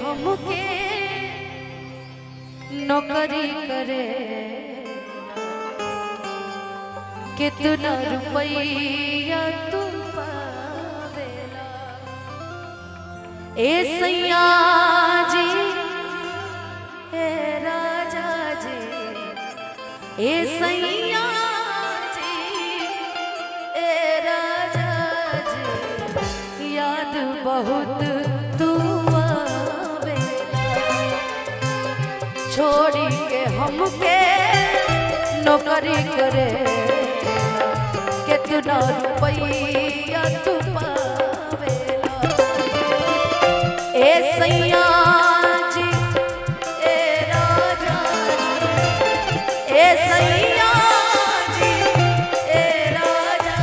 हमके नौकरी करे कितना रुपया तू पावेला ए सैया जी ए राजा जी ए सैया जी ए राजा जी याद बहुत तू आवेला छोड़ी के हमके नौकरी करे कितना रुपया तू पावेला ए सैया जी ए राजा जी ए सैया जी ए राजा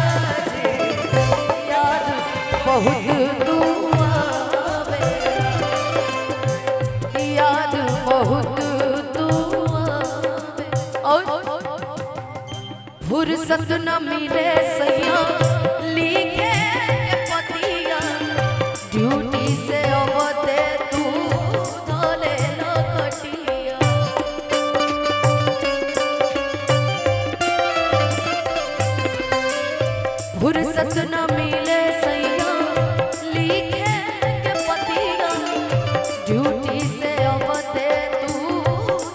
जी याद बहुत तू आवेला याद बहुत तू आवेला फुर्सत न मिले सैया लिखे के पतिया ड्यूटी से अवते तू धोले न कटिया फुर्सत न मिले सैया लिखे के पतिया ड्यूटी से अवते तू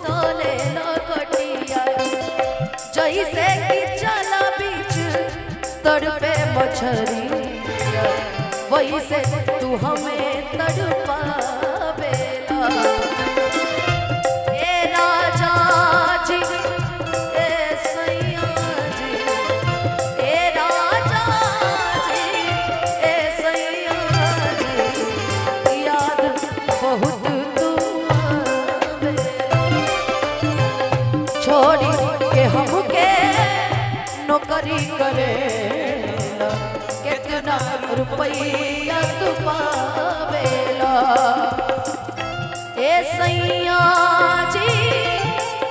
धोले न कटिया जैसे कि चला बीच तड़पे मछरी वैसे तू हमें तड़पावेला ए राजा जी ए सैया जी ए राजा जी ए सैया जी याद बहुत तू आवेला छोड़ी के हमके नौकरी करे कितना रुपया तू पावेला ए सैया जी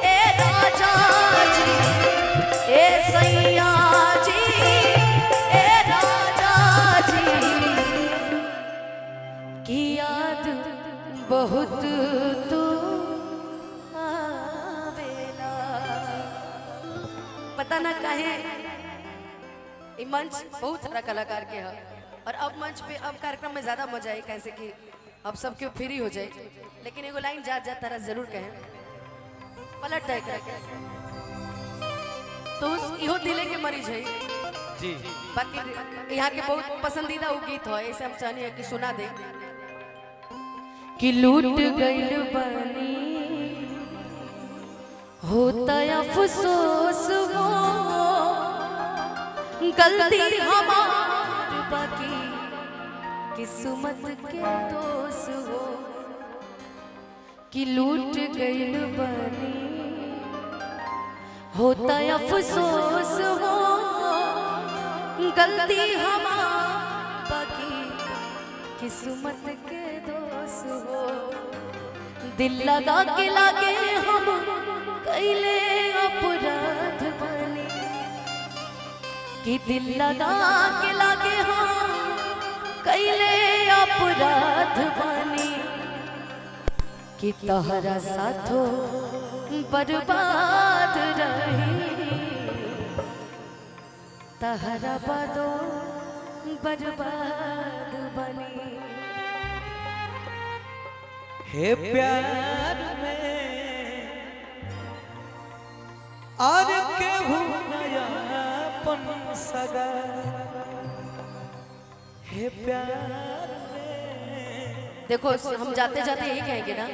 ए राजा जी ए सैया जी ए राजा जी की याद बहुत तू आवेला पता ना काहे ये मंच बहुत सारा कलाकार के है और अब मंच पे अब कार्यक्रम में ज्यादा मजा आई कैसे कि अब सब क्यों फ्री हो जाए लेकिन एगो लाइन जा तारा जरूर कहें पलट जाए तो इहो दिले के मरीज है जी बाकी यहाँ के बहुत पसंदीदा वो गीत है ऐसे हम चाहनी कि सुना दे कि लूट गइल बनी होता अफसोस हो गलती हमार बाकी किस्मत के दोष हो कि लूट गइल बनी होता अफसोस हो गलती हमार बाकी किस्मत के दोष हो दिल लगा के लागे हम कैले अपराध बनी कि दिल लगा के लागे हम कैले अपराध बनी कि तहरा साथो बर्बाद रही तहरा बदो बर्बाद बनी हे प्यार में और केहू नयापन सगा हे प्यार में देखो हम जाते जाते यही कहेंगे ना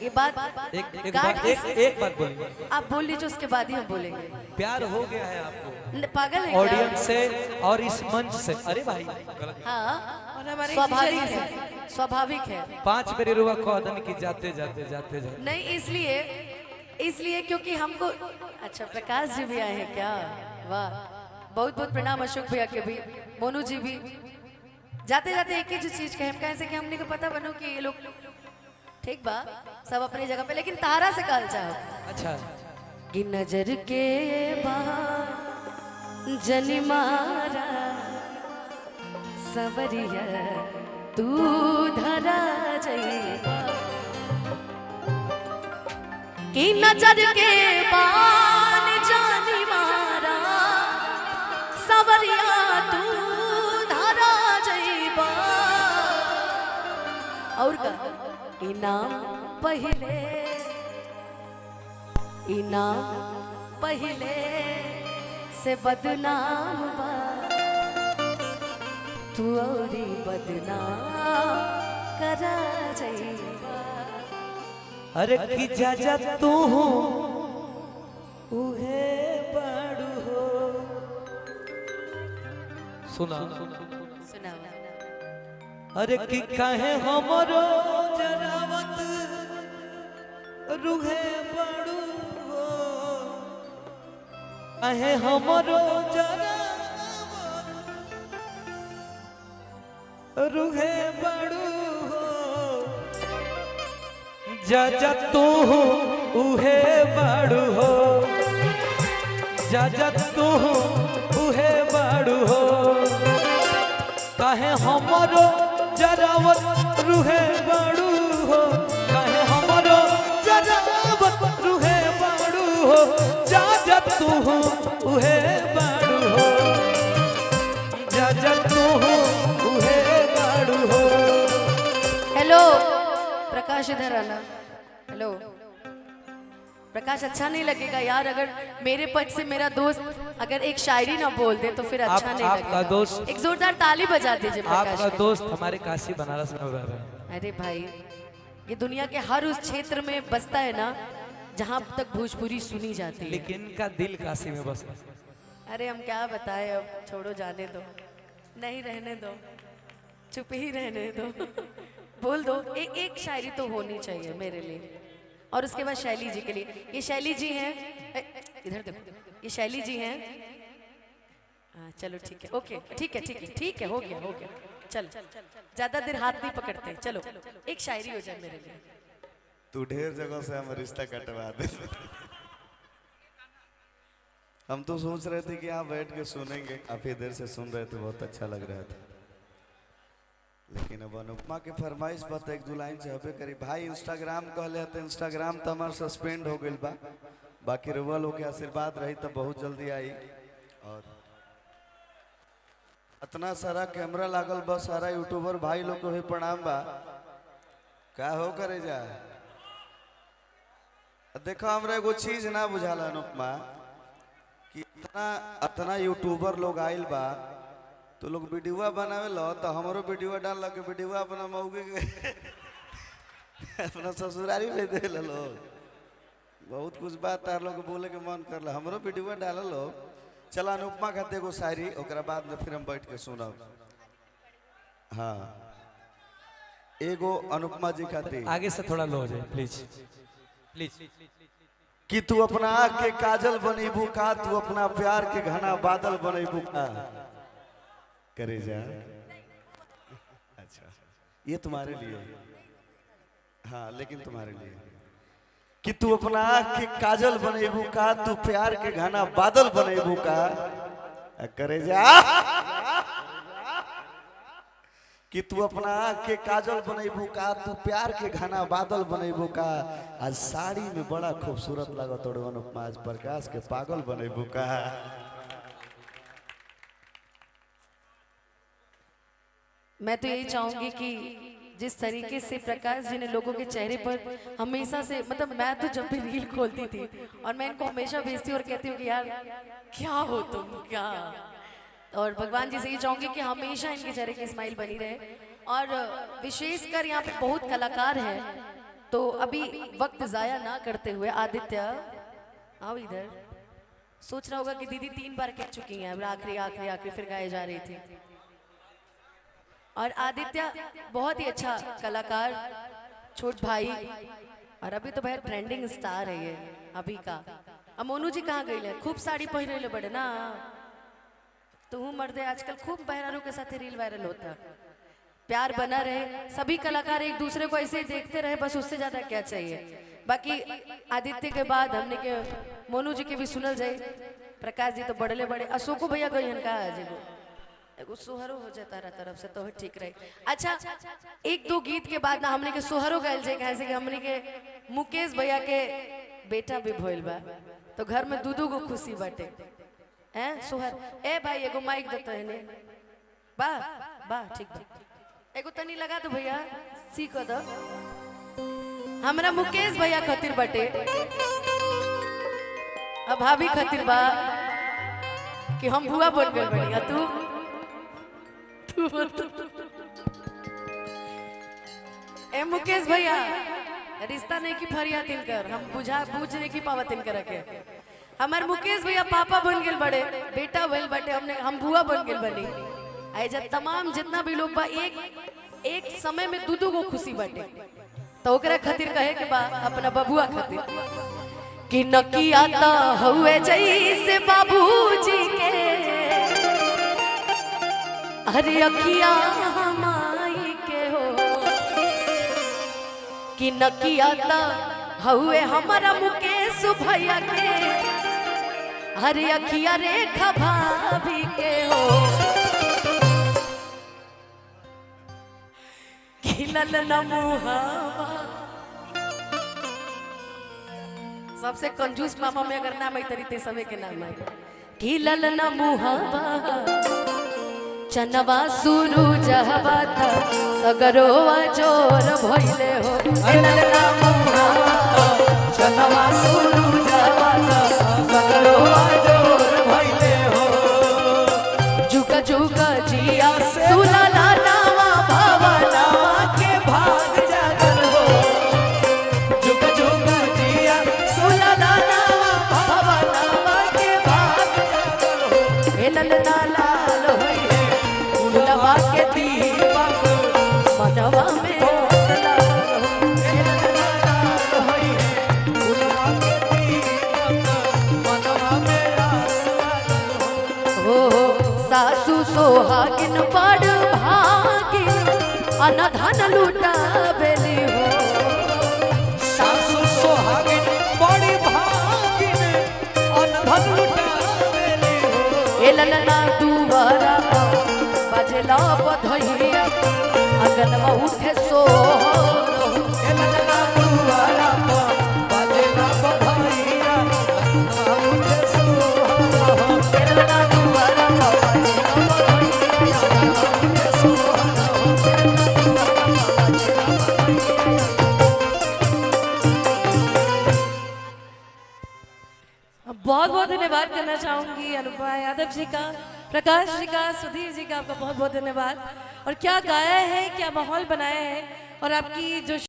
ये बात एक बात बोलिए आप बोल लीजिए उसके बाद ही हम बोलेंगे प्यार हो गया है आपको पागल है ऑडियंस से और इस मंच से अरे भाई हाँ स्वाभाविक है स्वाभाविक है 5 मेरे रुआ कौदन की जाते जाते जाते जाते नहीं इसलिए क्योंकि हमको अच्छा प्रकाश जी भी आए हैं क्या वाह बहुत बहुत प्रणाम अशोक भैया के भी मोनू जी भी जाते जाते एक ही जो चीज कहे कैसे कि हमने को पता बनो कि ये लोग ठीक बा सब अपनी जगह पे लेकिन तारा से कहल चाहो अच्छा कि नजर के बाहर जनी मारा सवरिया तू धरा जइबा कि नजर के बान जानी मारा सवरिया तू धारा जइबा। और का इनाम पहले से बदनाम बा तू औरी बदनाम करा जइबा। अरे की जा तू उहे बड़ू हो। सुना सुनाओ। अरे की काहे हमरो जरावत रुहे बड़ू हो। काहे हमरो जरावत रुहे बड़ू हो। जा तू उहे बड़ू हो। जा तू उहे बड़ू हो। काहे हमरो जरावत रुहे बड़ू हो। काहे हमरो जरावत रुहे बड़ू हो। जा तू उहे बड़ू हो। जा तू उहे बड़ू हो। हेलो प्रकाश इधर आना। हेलो प्रकाश, अच्छा नहीं लगेगा यार अगर मेरे पक्ष से मेरा दोस्त अगर एक शायरी ना बोल दे तो फिर अच्छा नहीं आपका लगेगा। दोस्त, एक जोरदार ताली बजा दीजिए प्रकाश आपका के। दोस्त हमारे काशी बनारस में रह रहे हैं। अरे भाई ये दुनिया के हर उस क्षेत्र में बसता है ना जहाँ तक भोजपुरी सुनी जाती है। लेकिन इनका दिल काशी में बसा। अरे हम क्या बताएं, अब छोड़ो, जाने दो, नहीं रहने दो, चुप ही रहने दो। बोल दो, एक शायरी तो होनी चाहिए मेरे लिए और उसके बाद शैली जी के लिए। ये शैली जी हैं, इधर देखो, ये शैली जी हैं। हाँ चलो ठीक है, ओके ठीक है हो गया चलो, ज्यादा देर हाथ नहीं पकड़ते। चलो एक शायरी हो जाए मेरे लिए। तू ढेर जगह से हम रिश्ता कटवा दे। हम तो सोच रहे थे कि यहाँ बैठ के सुनेंगे, काफी देर से सुन रहे थे, बहुत अच्छा लग रहा था। लेकिन अब अनुपमा के फरमाइश पर एक दो लाइन चाहबे करी। भाई इंस्टाग्राम कहले तो इंस्टाग्राम तो हमार सस्पेंड हो गई बा। बाकी रुआ लोग के आशीर्वाद रही तो बहुत जल्दी आई। और इतना सारा कैमरा लागल बा, सारा यूट्यूबर भाई लोग को भी प्रणाम बा। क्या हो करे जा। देखो हमरा एगो चीज ना बुझाला अनुपमा कि इतना यूट्यूबर लोग आइल बा तो लोग वीडियो बनावे लो तो हमारो वीडियो डाल के वीडियो अपना मौके के अपना ससुरारी में दे लो। बहुत कुछ बात तार लोग बोले के मन कर ला, हमारो वीडियो डाल लो। चला अनुपमा खाते एगो शायरी, ओकरा बाद में फिर हम बैठ के सुनब। हाँ एगो अनुपमा जी खाते आगे से थोड़ा लो हो जाए प्लीज प्लीज। कि तू अपना आँख के काजल बनेबू का, तू अपना प्यार के घना बादल बनेबू का। करे जा। अच्छा ये तुम्हारे लिए, हाँ लेकिन तुम्हारे लिए कि तू अपना आँख के काजल बनेबू का, तू प्यार के घना बादल बनेबू का। करे जा। कि तू अपना आँख के काजल बनेबू का, तू प्यार के घना बादल बनेबू का। आज साड़ी में बड़ा खूबसूरत लागत अनुपमा, आज प्रकाश के पागल बनेबू का। मैं तो यही चाहूंगी कि जिस तरीके से प्रकाश जी ने लोगों के चेहरे पर हमेशा से, मतलब मैं तो जब भी रील खोलती थी और मैं इनको हमेशा भेजती और कहती हूँ कि यार क्या हो तुम क्या। और भगवान जी से ये चाहूंगी कि हमेशा इनके चेहरे की स्माइल बनी रहे। और विशेषकर यहाँ पे बहुत कलाकार हैं, तो अभी वक्त जाया ना करते हुए आदित्य आओ इधर। सोच रहा होगा कि दीदी 3 बार कह चुकी हैं, अब आखिरी आखिरी आखिरी फिर गाए जा रही थी। और आदित्य बहुत ही अच्छा कलाकार, छोट भाई, और अभी तो भाई ट्रेंडिंग स्टार है ये अभी का। अब मोनू जी कहाँ गई? खूब साड़ी पहन रहे बड़े ना, तू मर्दे आजकल खूब बहरारों के साथ रील वायरल होता है। प्यार बना रहे, सभी कलाकार एक दूसरे को ऐसे ही देखते रहे, बस उससे ज्यादा क्या चाहिए। बाकी आदित्य के बाद हमने के मोनू जी के भी सुनल जाए। प्रकाश जी तो बड़े बड़े, अशोको भैया गई का एगो सोहरो हो जाता रहा तरफ से तो ठीक रहे। अच्छा 1-2 गीत के बाद ना हमने के सोहरो गायल जाए, कैसे कि हमने के मुकेश भैया के बेटा भी भइल बा तो घर में दू गो खुशी बाटे हैं सोहर ए भाई एगो माइक देता है ने बा बा ठीक बा एगो तनी लगा दो भैया सीख दो हमरा मुकेश भैया खातिर बाटे अब भाभी खातिर बा कि हम बुआ बन गए बनी तू ए मुकेश भैया रिश्ता नहीं की फरियाद इनकर हम बूझ नहीं की पावत इनकर के हमार मुकेश भैया पापा बन गए बड़े बेटा भइल बाटे हम बुआ बन गए बनी आई जब तमाम जितना भी लोग बा एक समय में दू गो खुशी बाटे तो ओकरा खातिर कहे के बा अपना बबुआ खातिर कि नकिया त हुए जैसे बाबूजी के अरे अखिया हमाई के हो कि नकिया त हुए हमारा मुकेश भैया के अरे अखिया रेखा भाभी के हो खिलल नमुहावा सबसे कंजूस मामा में अगर नाम है तरीते समय के नाम है खिलल नमुहावा चनवा सुरु जहवा था सगरोवा जोर भइले हो खिलल नमुहावा चनवा सुरु जहवा था सगरोवा जोर भइले हो जुका जुका जिया सुलाला नावा भावना के भाग जागल हो जुका जुका जिया सुलाला नावा भावना के भाग जागल हो हेलल ना लाल होई फूलवा के दीपक मनवा में हौसला हो हेलल ना लाल होई फूलवा के दीपक मनवा में हौसला हो सासु सोहागिन बड़ भागिन अनधन लुटावेली हो सासु सोहागिन बड़ी भागिन अनधन लुटावेली हो ए ललना दुआरा बजला बधैया अगनवा उठे सोहर हो ए ललना दुआरा बाजेला बधाइया उठे सोहर हो ए ललना दुआरा बजला बधैया उठे सोहर हो बहुत बहुत धन्यवाद करना चाहूंगी अनुपमा यादव जी का, प्रकाश जी का, सुधीर जी का, आपका बहुत बहुत धन्यवाद। और क्या गाया है, क्या माहौल बनाया है, और आपकी जो